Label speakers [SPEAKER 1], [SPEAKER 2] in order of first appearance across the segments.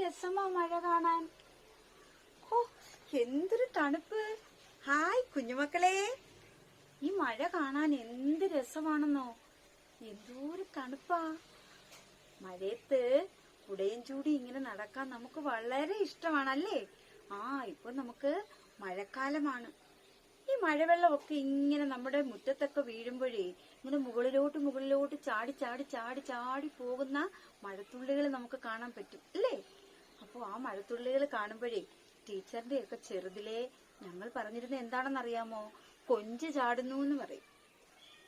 [SPEAKER 1] രസമാ മഴ കാണാൻ. ഓ, എന്തൊരു തണുപ്പ്. ഹായ് കുഞ്ഞുമക്കളെ, ഈ മഴ കാണാൻ എന്ത് രസമാണെന്നോ. എന്തോരു തണുപ്പാ. മഴയത്ത് കുടയും ചൂടി ഇങ്ങനെ നടക്കാൻ നമുക്ക് വളരെ ഇഷ്ടമാണല്ലേ. ഇപ്പൊ നമുക്ക് മഴക്കാലമാണ്. ഈ മഴവെള്ളമൊക്കെ ഇങ്ങനെ നമ്മുടെ മുറ്റത്തൊക്കെ വീഴുമ്പോഴേ ഇങ്ങനെ മുകളിലോട്ട് ചാടി ചാടി ചാടി ചാടി പോകുന്ന മഴത്തുള്ളികൾ നമുക്ക് കാണാൻ പറ്റും അല്ലേ. അപ്പൊ ആ മഴത്തുള്ളികൾ കാണുമ്പോഴേ ടീച്ചറിന്റെ ഒക്കെ ചെറുതിലെ ഞങ്ങൾ പറഞ്ഞിരുന്ന എന്താണെന്നറിയാമോ? കൊഞ്ച് ചാടുന്നു എന്ന് പറയും.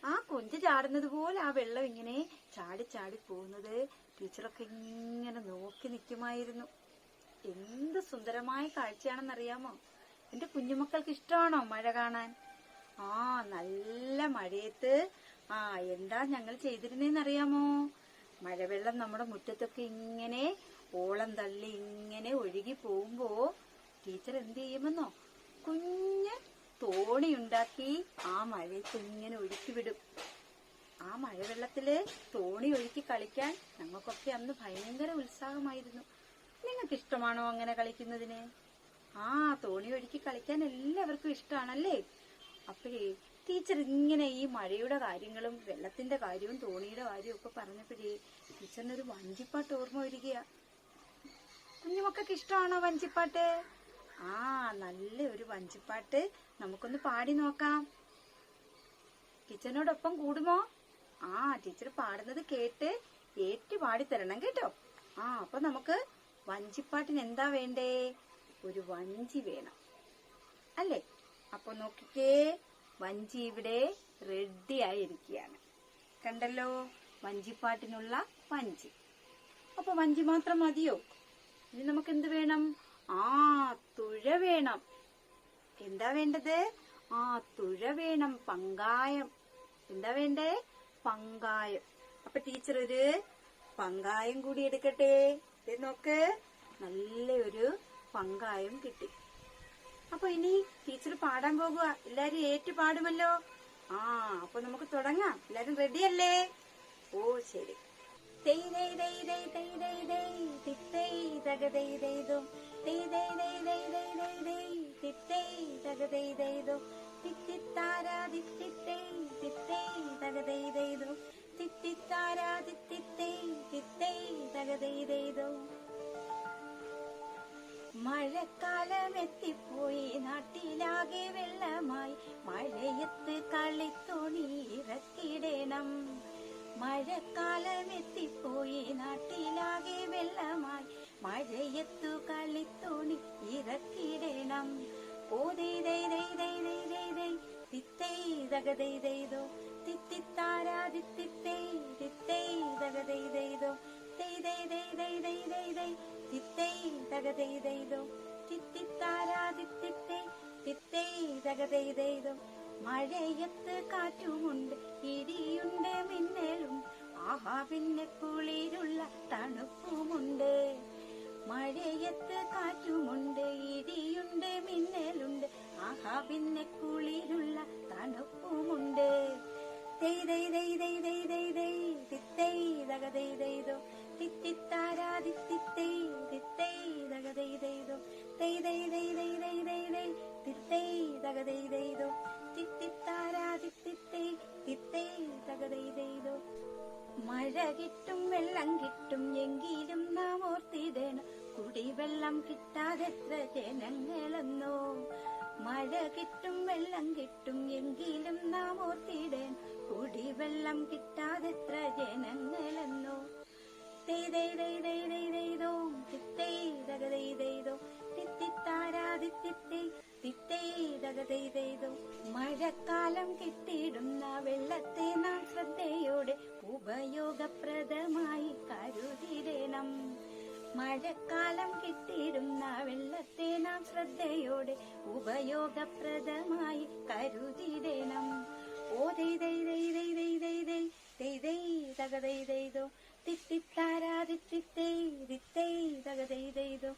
[SPEAKER 1] ആ കൊഞ്ച് ചാടുന്നത് പോലെ ആ വെള്ളം ഇങ്ങനെ ചാടി ചാടി പോകുന്നത് ടീച്ചറൊക്കെ ഇങ്ങനെ നോക്കി നിൽക്കുമായിരുന്നു. എന്ത് സുന്ദരമായ കാഴ്ചയാണെന്നറിയാമോ? എന്റെ കുഞ്ഞുമക്കൾക്ക് ഇഷ്ടമാണോ മഴ കാണാൻ? നല്ല മഴയത്ത് എന്താ ഞങ്ങൾ ചെയ്തിരുന്നേന്നറിയാമോ? മഴവെള്ളം നമ്മുടെ മുറ്റത്തൊക്കെ ഇങ്ങനെ ഓളം തള്ളി ഇങ്ങനെ ഒഴുകി പോകുമ്പോ ടീച്ചർ എന്ത് ചെയ്യുമെന്നോ? കുഞ്ഞ് തോണി ഉണ്ടാക്കി ആ മഴയത്ത് ഇങ്ങനെ ഒഴുക്കി വിടും. ആ മഴവെള്ളത്തില് തോണി ഒഴുക്കി കളിക്കാൻ ഞങ്ങൾക്കൊക്കെ അന്ന് ഭയങ്കര ഉത്സാഹമായിരുന്നു. നിങ്ങൾക്ക് ഇഷ്ടമാണോ അങ്ങനെ കളിക്കുന്നതിന്? തോണി ഒഴുക്കി കളിക്കാൻ എല്ലാവർക്കും ഇഷ്ടമാണല്ലേ. അപ്പോഴേ ടീച്ചർ ഇങ്ങനെ ഈ മഴയുടെ കാര്യങ്ങളും വെള്ളത്തിന്റെ കാര്യവും തോണിയുടെ കാര്യവും ഒക്കെ പറഞ്ഞപ്പോഴേ ടീച്ചറിനൊരു വഞ്ചിപ്പാട്ട് ഓർമ്മ വരികയാ. കുഞ്ഞുമക്കൾക്ക് ഇഷ്ടമാണോ വഞ്ചിപ്പാട്ട്? നല്ല ഒരു വഞ്ചിപ്പാട്ട് നമുക്കൊന്ന് പാടി നോക്കാം. ടീച്ചറിനോടൊപ്പം കൂടുമോ? ടീച്ചർ പാടുന്നത് കേട്ട് ഏറ്റി പാടിത്തരണം കേട്ടോ. അപ്പൊ നമുക്ക് വഞ്ചിപ്പാട്ടിന് എന്താ വേണ്ടേ? ഒരു വഞ്ചി വേണം അല്ലേ. അപ്പൊ നോക്കിക്കേ, വഞ്ചി ഇവിടെ റെഡി ആയിരിക്കുകയാണ്. കണ്ടല്ലോ, വഞ്ചിപ്പാട്ടിനുള്ള വഞ്ചി. അപ്പൊ വഞ്ചി മാത്രം മതിയോ? ഇനി നമുക്ക് എന്ത് വേണം? തുഴ വേണം. എന്താ വേണ്ടത്? തുഴ വേണം, പങ്കായം. എന്താ വേണ്ടേ? പങ്കായം. അപ്പൊ ടീച്ചർ ഒരു പങ്കായം കൂടി എടുക്കട്ടെ. നോക്ക്, നല്ലൊരു പങ്കായം കിട്ടി. അപ്പൊ ഇനി ടീച്ചർ പാടാൻ പോകുക. എല്ലാരും ഏറ്റു പാടുമല്ലോ. അപ്പൊ നമുക്ക് തുടങ്ങാം. എല്ലാരും റെഡിയല്ലേ? ശരി. മഴക്കാലം എത്തിപ്പോയി, നാട്ടിലാകെ വെള്ളമായി, മഴയത്ത് കളിത്തോണി ഇറക്കിടണം. മഴക്കാലം എത്തിപ്പോയി, നാട്ടിലാകെ വെള്ളമായി, മഴയത്തു കളിത്തോണി ഇറക്കിടണം. തിത്തൈതകതൈതൈതോ തിത്തിത്താരാതിത്തിത്തൈ തിത്തൈതകതൈതൈതോ തിത്തൈതകതൈതൈതോ തിത്തിത്താരാതിത്തിത്തൈ തിത്തൈതകതൈതൈതോ. മഴയത്ത് കാറ്റുമുണ്ട്, ഇടിയുണ്ട്, മിന്നലുണ്ട്, പിന്നെ കുളിരുള്ള തണുപ്പുമുണ്ട്. മഴയത്ത് കാറ്റുമുണ്ട്, ഇടിയുണ്ട്, മിന്നലുണ്ട്, പിന്നെ കുളിരുള്ള തണുപ്പുമുണ്ട്. തിത്തൈതകതൈതൈതോ തിത്തിത്താരാതിത്തിത്തൈ തിത്തൈതകതൈതൈതോ തിത്തൈതകതൈതൈതോ തിത്തിത്താരാതിത്തിത്തൈ തിത്തൈതകതൈതൈതോ. മഴ കിട്ടും, വെള്ളം കിട്ടും, എങ്കിലും നാം ഓർത്തിടണം, കുടിവെള്ളം കിട്ടാതെത്ര ജനങ്ങളെന്നോ. മഴ കിട്ടും, വെള്ളം കിട്ടും, എങ്കിലും നാം ഓർത്തിടണം, കുടിവെള്ളം കിട്ടാതെത്ര ജനങ്ങളെന്നോ. തിത്തൈതകതൈതൈതോ തിത്തിത്താരാതിത്തിത്തൈ തിത്തൈതകതൈതൈതോ. മഴക്കാലം കിട്ടിയിടുന്ന വെള്ളത്തെ നാം ശ്രദ്ധയോടെ ഉപയോഗപ്രദമായി കരുതിടണം. മഴക്കാലം കിട്ടിയിടുന്ന വെള്ളത്തെ നാം ശ്രദ്ധയോടെ ഉപയോഗപ്രദമായി കരുതിടണം. തകതൈതൈതോ തിത്തിത്താരാതിത്തിത്തൈ തിത്തൈതകതൈതൈതോ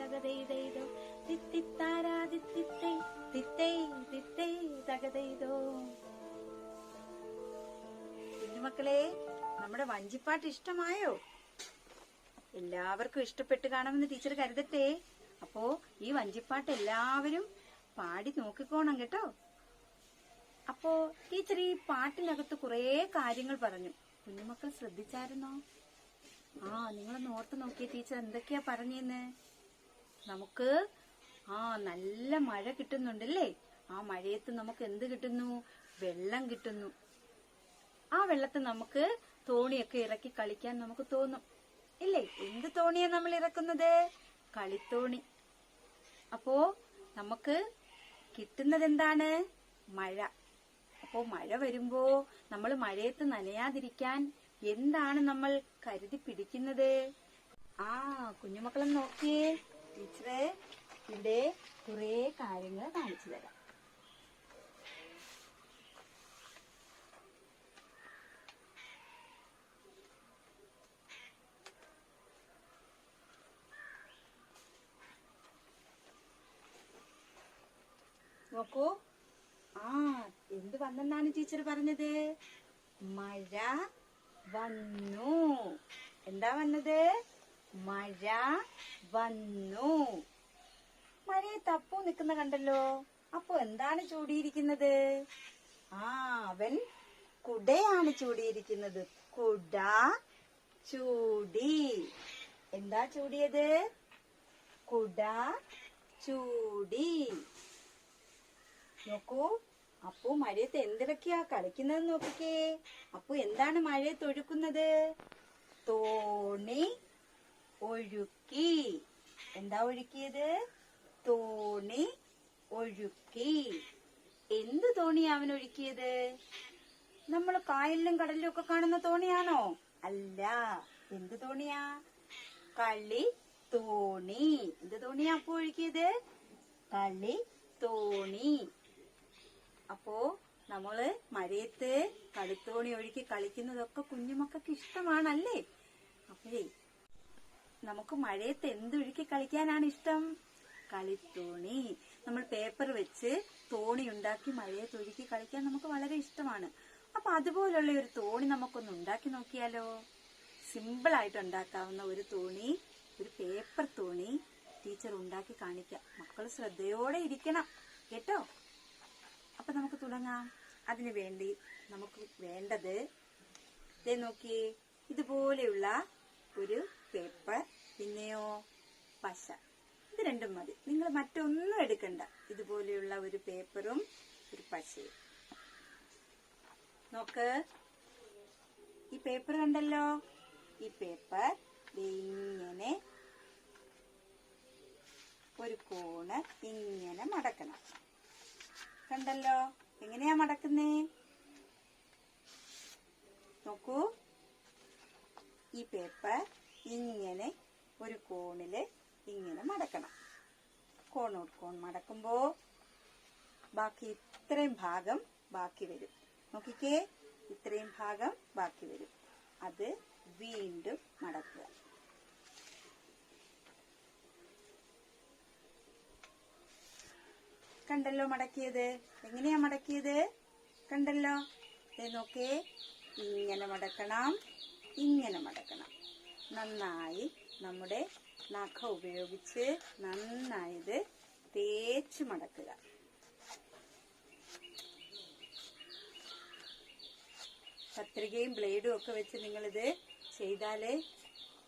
[SPEAKER 1] തകതൈതൈതോ തിത്തിത്താരാതിത്തിത്തൈ തിത്തൈതകതൈതോ. കുഞ്ഞുമക്കളെ, നമ്മുടെ വഞ്ചിപ്പാട്ട് ഇഷ്ടമായോ? എല്ലാവർക്കും ഇഷ്ടപ്പെട്ട് കാണുമെന്ന് ടീച്ചർ കരുതട്ടെ. അപ്പോ ഈ വഞ്ചിപ്പാട്ട് എല്ലാവരും പാടി നോക്കിക്കോണം കേട്ടോ. അപ്പോ ടീച്ചർ ഈ പാട്ടിനകത്ത് കുറേ കാര്യങ്ങൾ പറഞ്ഞു. കുഞ്ഞുമക്കൾ ശ്രദ്ധിച്ചായിരുന്നോ? നിങ്ങളൊന്ന് ഓർത്ത് നോക്കിയേ ടീച്ചർ എന്തൊക്കെയാ പറഞ്ഞെന്ന്. നമുക്ക് നല്ല മഴ കിട്ടുന്നുണ്ടല്ലേ. ആ മഴയത്ത് നമുക്ക് എന്ത് കിട്ടുന്നു? വെള്ളം കിട്ടുന്നു. ആ വെള്ളത്തിൽ നമുക്ക് തോണിയൊക്കെ ഇറക്കി കളിക്കാൻ നമുക്ക് തോന്നും ഇല്ലേ? എന്ത് തോണിയാ നമ്മൾ ഇറക്കുന്നത്? കളിത്തോണി. അപ്പോ നമുക്ക് കിട്ടുന്നത് എന്താണ്? മഴ. അപ്പോ മഴ വരുമ്പോ നമ്മൾ മഴയത്ത് നനയാതിരിക്കാൻ എന്താണ് നമ്മൾ കരുതി പിടിക്കുന്നത്? കുഞ്ഞുമക്കളെ നോക്കിയേ, ടീച്ചറെ ഇവിടെ കുറെ കാര്യങ്ങൾ കാണിച്ചു തരാം. നോക്കൂ. എന്ത് വന്നെന്നാണ് ടീച്ചർ പറഞ്ഞത്? മഴ വന്നു. എന്താ വന്നത്? മഴ വന്നു. മഴയത്ത് അപ്പു നിൽക്കുന്ന കണ്ടല്ലോ. അപ്പോ എന്താണ് ചൂടിയിരിക്കുന്നത്? അവൻ കുടയാണ് ചൂടിയിരിക്കുന്നത്. കുട ചൂടി. എന്താ ചൂടിയത്? കുട ചൂടി. നോക്കൂ, അപ്പു മഴയത്ത് എന്തൊക്കെയാ കളിക്കുന്നത് നോക്കിക്കേ. അപ്പു എന്താണ് മഴയത്ത് ഒഴുക്കുന്നത്? തോണി ഒഴുക്കി. എന്താ ഒഴുക്കിയത്? തോണി ഒഴുക്കി. എന്ത് തോണിയാ അവൻ ഒഴുക്കിയത്? നമ്മൾ കായലിലും കടലിലും ഒക്കെ കാണുന്ന തോണിയാണോ? അല്ല. എന്ത് തോണിയാ? കളി തോണി. എന്ത് തോണിയാ അപ്പു ഒഴുക്കിയത്? കളി തോണി. അപ്പോ നമ്മള് മഴയത്ത് കളിത്തോണി ഒഴുക്കി കളിക്കുന്നതൊക്കെ കുഞ്ഞുമക്കൾക്ക് ഇഷ്ടമാണല്ലേ? അപ്പോഴേ നമുക്ക് മഴയത്ത് എന്തൊഴുക്കി കളിക്കാനാണ് ഇഷ്ടം? കളിത്തോണി. നമ്മൾ പേപ്പർ വെച്ച് തോണി ഉണ്ടാക്കി മഴയത്ത് ഒഴുക്കി കളിക്കാൻ നമുക്ക് വളരെ ഇഷ്ടമാണ്. അപ്പൊ അതുപോലുള്ള ഒരു തോണി നമുക്കൊന്ന് ഉണ്ടാക്കി നോക്കിയാലോ? സിമ്പിൾ ആയിട്ട് ഉണ്ടാക്കാവുന്ന ഒരു തോണി, ഒരു പേപ്പർ തോണി ടീച്ചർ ഉണ്ടാക്കി കാണിക്കാം. മക്കൾ ശ്രദ്ധയോടെ ഇരിക്കണം കേട്ടോ. അപ്പൊ നമുക്ക് തുടങ്ങാം. അതിനു വേണ്ടി നമുക്ക് വേണ്ടത് നോക്കിയേ, ഇതുപോലെയുള്ള ഒരു പേപ്പർ, പിന്നെയോ പശ. ഇത് രണ്ടും മതി. നിങ്ങൾ മറ്റൊന്നും എടുക്കണ്ട. ഇതുപോലെയുള്ള ഒരു പേപ്പറും ഒരു പശയും. നോക്ക്, ഈ പേപ്പർ കണ്ടല്ലോ. ഈ പേപ്പർ ഇങ്ങനെ ഒരു കോണ് ഇങ്ങനെ മടക്കണം. കണ്ടല്ലോ എങ്ങനെയാ മടക്കുന്നേ? നോക്കൂ, ഈ പേപ്പർ ഇങ്ങനെ ഒരു കോണില് ഇങ്ങനെ മടക്കണം. കോണോട് കോൺ മടക്കുമ്പോ ബാക്കി ഇത്രയും ഭാഗം ബാക്കി വരും. നോക്കിക്കേ, ഇത്രയും ഭാഗം ബാക്കി വരും. അത് വീണ്ടും മടക്കുക. കണ്ടല്ലോ മടക്കിയത്. എങ്ങനെയാ മടക്കിയത്? കണ്ടല്ലോ. നോക്കേ, ഇങ്ങനെ മടക്കണം, ഇങ്ങനെ മടക്കണം. നന്നായി നമ്മുടെ നഖം ഉപയോഗിച്ച് നന്നായത് തേച്ച് മടക്കുക. കത്രികയും ബ്ലേഡും ഒക്കെ വെച്ച് നിങ്ങളിത് ചെയ്താലേ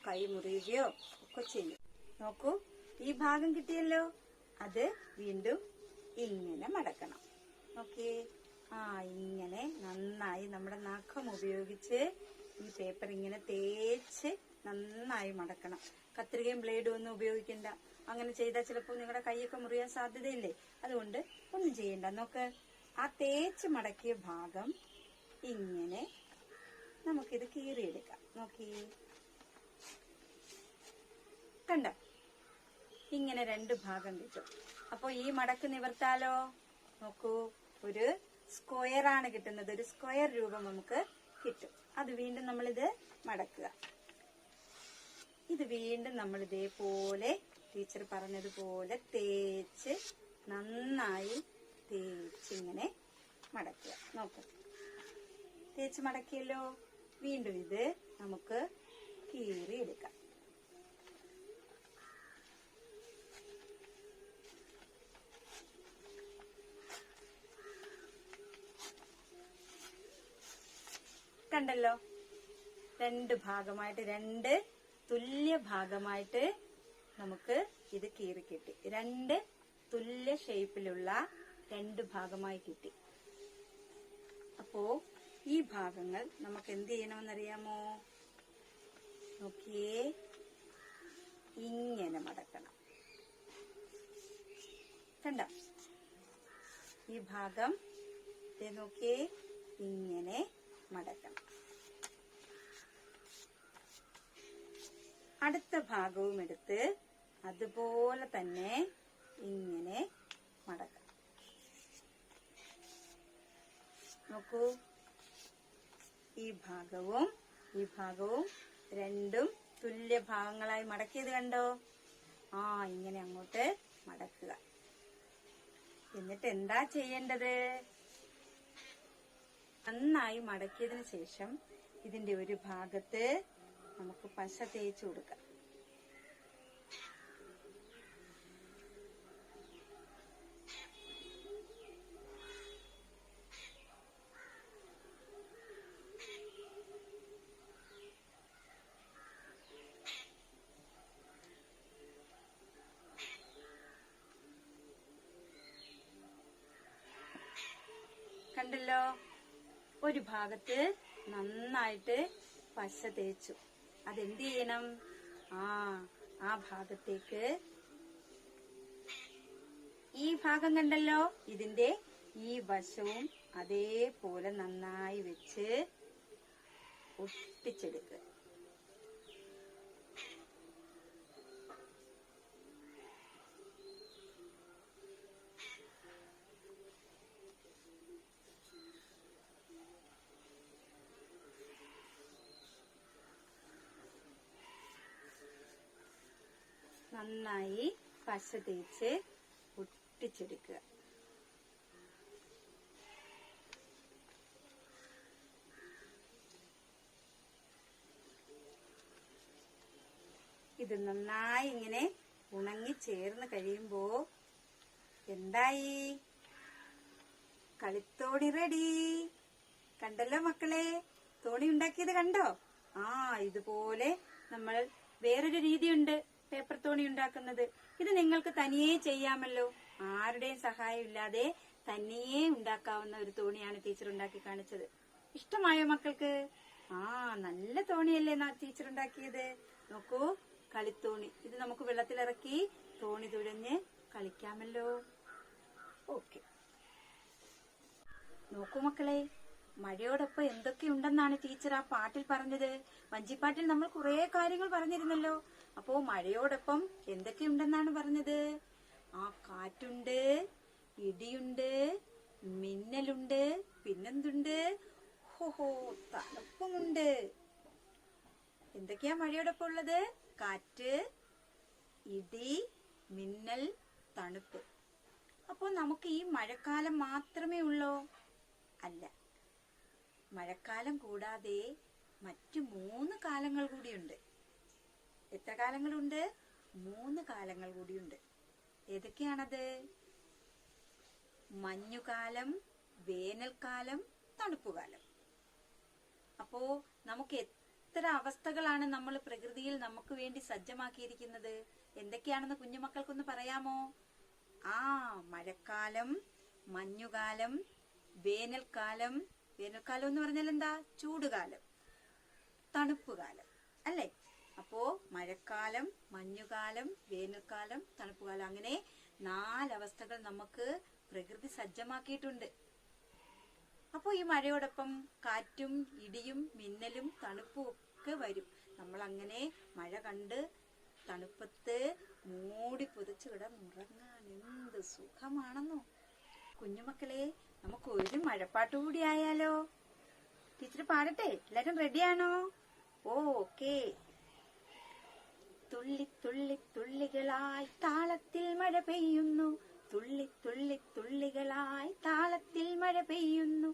[SPEAKER 1] കൈ മുറിയുകയോ ഒക്കെ ചെയ്യും. നോക്കൂ, ഈ ഭാഗം കിട്ടിയല്ലോ. അത് വീണ്ടും ഇങ്ങനെ മടക്കണം. ഓക്കേ, ഇങ്ങനെ നന്നായി നമ്മുടെ നഖം ഉപയോഗിച്ച് ഈ പേപ്പർ ഇങ്ങനെ തേച്ച് നന്നായി മടക്കണം. കത്രികയും ബ്ലേഡും ഒന്നും ഉപയോഗിക്കണ്ട. അങ്ങനെ ചെയ്താൽ ചിലപ്പോൾ നിങ്ങളുടെ കൈയൊക്കെ മുറിയാൻ സാധ്യതയില്ലേ. അതുകൊണ്ട് ഒന്നും ചെയ്യണ്ട. നോക്ക്, ആ തേച്ച് മടക്കിയ ഭാഗം ഇങ്ങനെ നമുക്കിത് കീറിയെടുക്കാം. നോക്കി, കണ്ടോ? ഇങ്ങനെ രണ്ട് ഭാഗം കിട്ടും. അപ്പൊ ഈ മടക്ക് നിവർത്താലോ. നോക്കൂ, ഒരു സ്ക്വയർ ആണ് കിട്ടുന്നത്. ഒരു സ്ക്വയർ രൂപം നമുക്ക് കിട്ടും. അത് വീണ്ടും നമ്മളിത് മടക്കുക. ഇത് വീണ്ടും നമ്മൾ ഇതേപോലെ ടീച്ചർ പറഞ്ഞതുപോലെ തേച്ച് നന്നായി തേച്ചിങ്ങനെ മടക്കുക. നോക്കൂ, തേച്ച് മടക്കിയല്ലോ. വീണ്ടും ഇത് നമുക്ക് കീറിയെടുക്കാം. കണ്ടല്ലോ, രണ്ട് ഭാഗമായിട്ട്, രണ്ട് തുല്യ ഭാഗമായിട്ട് നമുക്ക് ഇത് കീറി കിട്ടി. രണ്ട് തുല്യ ഷേപ്പിലുള്ള രണ്ട് ഭാഗമായി കിട്ടി. അപ്പോ ഈ ഭാഗങ്ങൾ നമുക്ക് എന്ത് ചെയ്യണമെന്നറിയാമോ? നോക്കിയേ, ഇങ്ങനെ മടക്കണം. കണ്ട, ഈ ഭാഗം നോക്കിയേ, ഇങ്ങനെ മടക്കണം. അടുത്ത ഭാഗവും എടുത്ത് അതുപോലെ തന്നെ ഇങ്ങനെ മടക്കണം. നോക്കൂ, ഈ ഭാഗവും ഈ ഭാഗവും രണ്ടും തുല്യ ഭാഗങ്ങളായി മടക്കിയത് കണ്ടോ? ഇങ്ങനെ അങ്ങോട്ട് മടക്കുക. എന്നിട്ട് എന്താ ചെയ്യേണ്ടത്? നന്നായി മടക്കിയതിനു ശേഷം ഇതിന്റെ ഒരു ഭാഗത്ത് നമുക്ക് പശ തേച്ചു കൊടുക്കാം. കണ്ടല്ലോ, ഒരു ഭാഗത്ത് നന്നായിട്ട് പശ തേച്ചു. അതെന്ത് ചെയ്യണം? ആ ഭാഗത്തേക്ക് ഈ ഭാഗം കണ്ടല്ലോ, ഇതിന്റെ ഈ വശവും അതേപോലെ നന്നായി വെച്ച് ഒട്ടിച്ചെടുക്കുക. നന്നായി പശ തേച്ച് ഒട്ടിച്ചെടുക്കുക. ഇത് നന്നായി ഇങ്ങനെ ഉണങ്ങി ചേർന്ന് കഴിയുമ്പോ എന്തായി? കളിത്തോണി റെഡി. കണ്ടല്ലോ മക്കളെ, തോണി ഉണ്ടാക്കിയത് കണ്ടോ? ഇതുപോലെ നമ്മൾ വേറൊരു രീതിയുണ്ട് പേപ്പർ തോണി ഉണ്ടാക്കുന്നത്. ഇത് നിങ്ങൾക്ക് തനിയെ ചെയ്യാമല്ലോ. ആരുടെയും സഹായം ഇല്ലാതെ തനിയെ ഉണ്ടാക്കാവുന്ന ഒരു തോണിയാണ് ടീച്ചർ ഉണ്ടാക്കി കാണിച്ചത്. ഇഷ്ടമായോ മക്കൾക്ക്? നല്ല തോണിയല്ലേ ടീച്ചർ ഉണ്ടാക്കിയത്? നോക്കൂ, കളിത്തോണി. ഇത് നമുക്ക് വെള്ളത്തിലിറക്കി തോണി തുഴഞ്ഞ് കളിക്കാമല്ലോ. ഓക്കെ, നോക്കൂ മക്കളെ, മഴയോടൊപ്പം എന്തൊക്കെയുണ്ടെന്നാണ് ടീച്ചർ ആ പാട്ടിൽ പറഞ്ഞത്. വഞ്ചിപ്പാട്ടിൽ നമ്മൾ കുറെ കാര്യങ്ങൾ പറഞ്ഞിരുന്നല്ലോ. അപ്പോ മഴയോടൊപ്പം എന്തൊക്കെയുണ്ടെന്നാണ് പറഞ്ഞത്? കാറ്റുണ്ട്, ഇടിയുണ്ട്, മിന്നലുണ്ട്, പിന്നെന്തുണ്ട്? തണുപ്പുമുണ്ട്. എന്തൊക്കെയാ മഴയോടൊപ്പം ഉള്ളത്? കാറ്റ്, ഇടി, മിന്നൽ, തണുപ്പ്. അപ്പോ നമുക്ക് ഈ മഴക്കാലം മാത്രമേ ഉള്ളോ? അല്ല, മഴക്കാലം കൂടാതെ മറ്റു 3 കാലങ്ങൾ കൂടിയുണ്ട്. എത്ര കാലങ്ങളുണ്ട്? 3 കാലങ്ങൾ കൂടിയുണ്ട്. ഏതൊക്കെയാണത്? മഞ്ഞുകാലം, വേനൽക്കാലം, തണുപ്പുകാലം. അപ്പോ നമുക്ക് എത്ര അവസ്ഥകളാണ് നമ്മൾ പ്രകൃതിയിൽ നമുക്ക് വേണ്ടി സജ്ജമാക്കിയിരിക്കുന്നത്? എന്തൊക്കെയാണെന്ന് കുഞ്ഞുമക്കൾക്കൊന്ന് പറയാമോ? മഴക്കാലം, മഞ്ഞുകാലം, വേനൽക്കാലം. വേനൽക്കാലം എന്ന് പറഞ്ഞാൽ എന്താ? ചൂടുകാലം. തണുപ്പുകാലം അല്ലേ? അപ്പോ മഴക്കാലം, മഞ്ഞുകാലം, വേനൽക്കാലം, തണുപ്പുകാലം, അങ്ങനെ 4 അവസ്ഥകൾ നമുക്ക് പ്രകൃതി സജ്ജമാക്കിയിട്ടുണ്ട്. അപ്പോ ഈ മഴയോടൊപ്പം കാറ്റും ഇടിയും മിന്നലും തണുപ്പും ഒക്കെ വരും. നമ്മൾ അങ്ങനെ മഴ കണ്ട് തണുപ്പത്ത് മൂടി പൊതിച്ചു കിടന്നുറങ്ങാൻ എന്ത് സുഖമാണെന്നോ. കുഞ്ഞുമക്കളെ, നമുക്ക് ഒരു മഴപ്പാട്ട് കൂടി ആയാലോ? ടീച്ചർ പാടട്ടെ? എല്ലാരും റെഡിയാണോ? ഓക്കേ. തുള്ളി തുള്ളി തുള്ളികളായി താളത്തിൽ മഴ പെയ്യുന്നു, തുള്ളി തുള്ളി തുള്ളികളായി താളത്തിൽ മഴ പെയ്യുന്നു.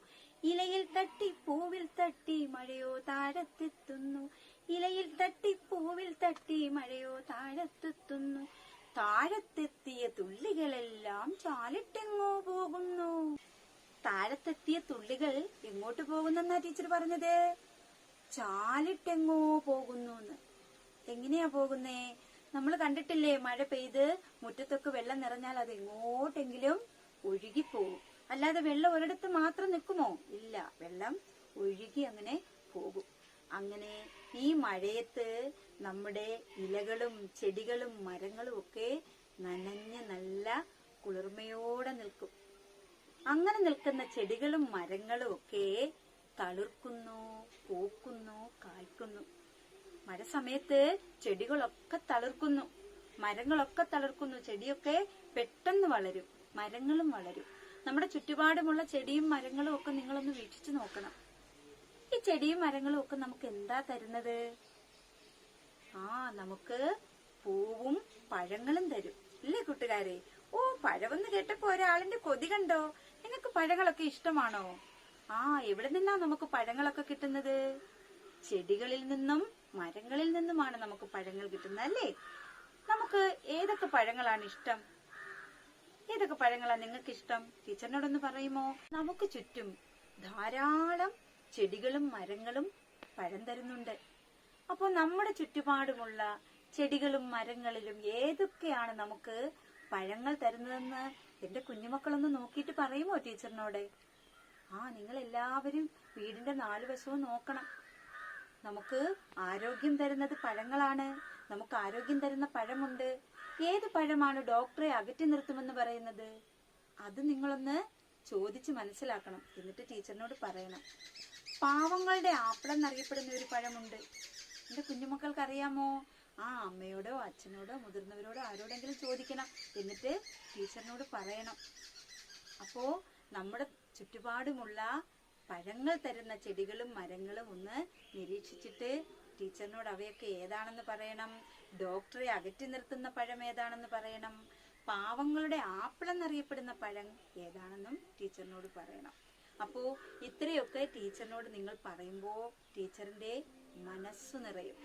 [SPEAKER 1] ഇലയിൽ തട്ടി പൂവിൽ തട്ടി മഴയോ താഴത്തെത്തുന്നു, ഇലയിൽ തട്ടി പൂവിൽ തട്ടി മഴയോ താഴത്തെത്തുന്നു. താഴത്തെത്തിയ തുള്ളികളെല്ലാം ചാലിട്ടെങ്ങോ പോകുന്നു. താഴത്തെത്തിയ തുള്ളികൾ എങ്ങോട്ട് പോകുന്നെന്നാ ടീച്ചർ പറഞ്ഞത്? ചാലിട്ടെങ്ങോ പോകുന്നു. എങ്ങനെയാ പോകുന്നേ? നമ്മൾ കണ്ടിട്ടില്ലേ, മഴ പെയ്ത് മുറ്റത്തൊക്കെ വെള്ളം നിറഞ്ഞാൽ അത് എങ്ങോട്ടെങ്കിലും ഒഴുകിപ്പോകും. അല്ലാതെ വെള്ളം ഒരിടത്ത് മാത്രം നിൽക്കുമോ? ഇല്ല, വെള്ളം ഒഴുകി അങ്ങനെ പോകും. അങ്ങനെ ഈ മഴയത്ത് നമ്മുടെ ഇലകളും ചെടികളും മരങ്ങളും ഒക്കെ നനഞ്ഞ് നല്ല കുളിർമയോടെ നിൽക്കും. അങ്ങനെ നിൽക്കുന്ന ചെടികളും മരങ്ങളും ഒക്കെ തളിർക്കുന്നു, പൂക്കുന്നു, കായ്ക്കുന്നു. മഴ സമയത്ത് ചെടികളൊക്കെ തളിർക്കുന്നു, മരങ്ങളൊക്കെ തളിർക്കുന്നു. ചെടിയൊക്കെ പെട്ടെന്ന് വളരും, മരങ്ങളും വളരും. നമ്മുടെ ചുറ്റുപാടുമുള്ള ചെടിയും മരങ്ങളും ഒക്കെ നിങ്ങളൊന്ന് വീക്ഷിച്ചു നോക്കണം. ഈ ചെടിയും മരങ്ങളും ഒക്കെ നമുക്ക് എന്താ തരുന്നത്? നമുക്ക് പൂവും പഴങ്ങളും തരും, ഇല്ലേ കൂട്ടുകാരെ? ഓ, പഴമെന്ന് കേട്ടപ്പോ ഒരാളിന്റെ കൊതി കണ്ടോ? നിനക്ക് പഴങ്ങളൊക്കെ ഇഷ്ടമാണോ? എവിടെ നിന്നാ നമുക്ക് പഴങ്ങളൊക്കെ കിട്ടുന്നത്? ചെടികളിൽ നിന്നും മരങ്ങളിൽ നിന്നുമാണ് നമുക്ക് പഴങ്ങൾ കിട്ടുന്നത്, അല്ലേ? നമുക്ക് ഏതൊക്കെ പഴങ്ങളാണ് ഇഷ്ടം? ഏതൊക്കെ പഴങ്ങളാണ് നിങ്ങൾക്ക് ഇഷ്ടം? ടീച്ചറിനോടൊന്ന് പറയുമോ? നമുക്ക് ചുറ്റും ധാരാളം ചെടികളും മരങ്ങളും പഴം തരുന്നുണ്ട്. അപ്പോൾ നമ്മുടെ ചുറ്റുപാടുമുള്ള ചെടികളും മരങ്ങളിലും ഏതൊക്കെയാണ് നമുക്ക് പഴങ്ങൾ തരുന്നതെന്ന് എന്റെ കുഞ്ഞുമക്കളൊന്ന് നോക്കിയിട്ട് പറയുമോ ടീച്ചറിനോട്? നിങ്ങൾ എല്ലാവരും വീടിന്റെ 4 വശവും നോക്കണം. നമുക്ക് ആരോഗ്യം തരുന്നത് പഴങ്ങളാണ്. നമുക്ക് ആരോഗ്യം തരുന്ന പഴമുണ്ട്. ഏത് പഴമാണ് ഡോക്ടറെ അകറ്റി നിർത്തുമെന്ന് പറയുന്നത്? അത് നിങ്ങളൊന്ന് ചോദിച്ച് മനസ്സിലാക്കണം. എന്നിട്ട് ടീച്ചറിനോട് പറയണം. പാവങ്ങളുടെ ആപ്പിൾ എന്നറിയപ്പെടുന്ന ഒരു പഴമുണ്ട്. എന്റെ കുഞ്ഞുമക്കൾക്ക് അറിയാമോ? അമ്മയോടോ അച്ഛനോടോ മുതിർന്നവരോടോ ആരോടെങ്കിലും ചോദിക്കണം. എന്നിട്ട് ടീച്ചറിനോട് പറയണം. അപ്പോ നമ്മുടെ ചുറ്റുപാടുമുള്ള പഴങ്ങൾ തരുന്ന ചെടികളും മരങ്ങളും ഒന്ന് നിരീക്ഷിച്ചിട്ട് ടീച്ചറിനോട് അവയൊക്കെ ഏതാണെന്ന് പറയണം. ഡോക്ടറെ അകറ്റി നിർത്തുന്ന പഴം ഏതാണെന്ന് പറയണം. പാവങ്ങളുടെ ആപ്പിൾ എന്നറിയപ്പെടുന്ന പഴം ഏതാണെന്നും ടീച്ചറിനോട് പറയണം. അപ്പോ ഇത്രയൊക്കെ ടീച്ചറിനോട് നിങ്ങൾ പറയുമ്പോൾ ടീച്ചറിന്റെ മനസ്സ് നിറയും.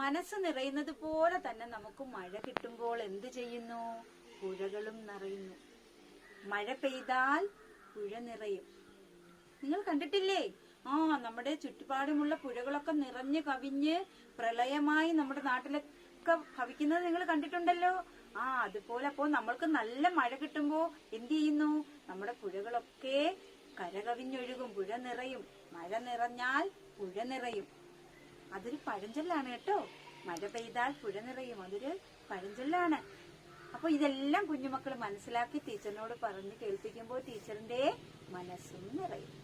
[SPEAKER 1] മനസ്സ് നിറയുന്നത് പോലെ തന്നെ നമുക്ക് മഴ കിട്ടുമ്പോൾ എന്ത് ചെയ്യുന്നു? പുഴകളും നിറയുന്നു. മഴ പെയ്താൽ പുഴ നിറയും. നിങ്ങൾ കണ്ടിട്ടില്ലേ? നമ്മുടെ ചുറ്റുപാടുമുള്ള പുഴകളൊക്കെ നിറഞ്ഞ് കവിഞ്ഞ് പ്രളയമായി നമ്മുടെ നാട്ടിലൊക്കെ ഭവിക്കുന്നത് നിങ്ങൾ കണ്ടിട്ടുണ്ടല്ലോ. അതുപോലെ അപ്പോ നമ്മൾക്ക് നല്ല മഴ കിട്ടുമ്പോ എന്ത് ചെയ്യുന്നു? നമ്മുടെ പുഴകളൊക്കെ കരകവിഞ്ഞൊഴുകും, പുഴ നിറയും. മഴ നിറഞ്ഞാൽ പുഴ നിറയും. അതൊരു പഴഞ്ചൊല്ലാണ് കേട്ടോ. മഴ പെയ്താൽ പുഴ നിറയും, അതൊരു പഴഞ്ചൊല്ലാണ്. അപ്പൊ ഇതെല്ലാം കുഞ്ഞുമക്കൾ മനസ്സിലാക്കി ടീച്ചറിനോട് പറഞ്ഞ് കേൾപ്പിക്കുമ്പോൾ ടീച്ചറിന്റെ മനസ്സും നിറയും.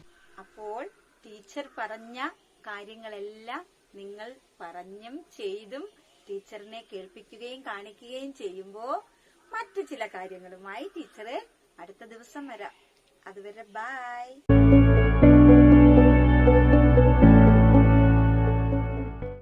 [SPEAKER 1] അപ്പോൾ ടീച്ചർ പറഞ്ഞ കാര്യങ്ങളെല്ലാം നിങ്ങൾ പറഞ്ഞും ചെയ്തും ടീച്ചറിനെ കേൾപ്പിക്കുകയും കാണിക്കുകയും ചെയ്യുമ്പോൾ മറ്റു ചില കാര്യങ്ങളുമായി ടീച്ചർ അടുത്ത ദിവസം വരാം. അതുവരെ ബൈ.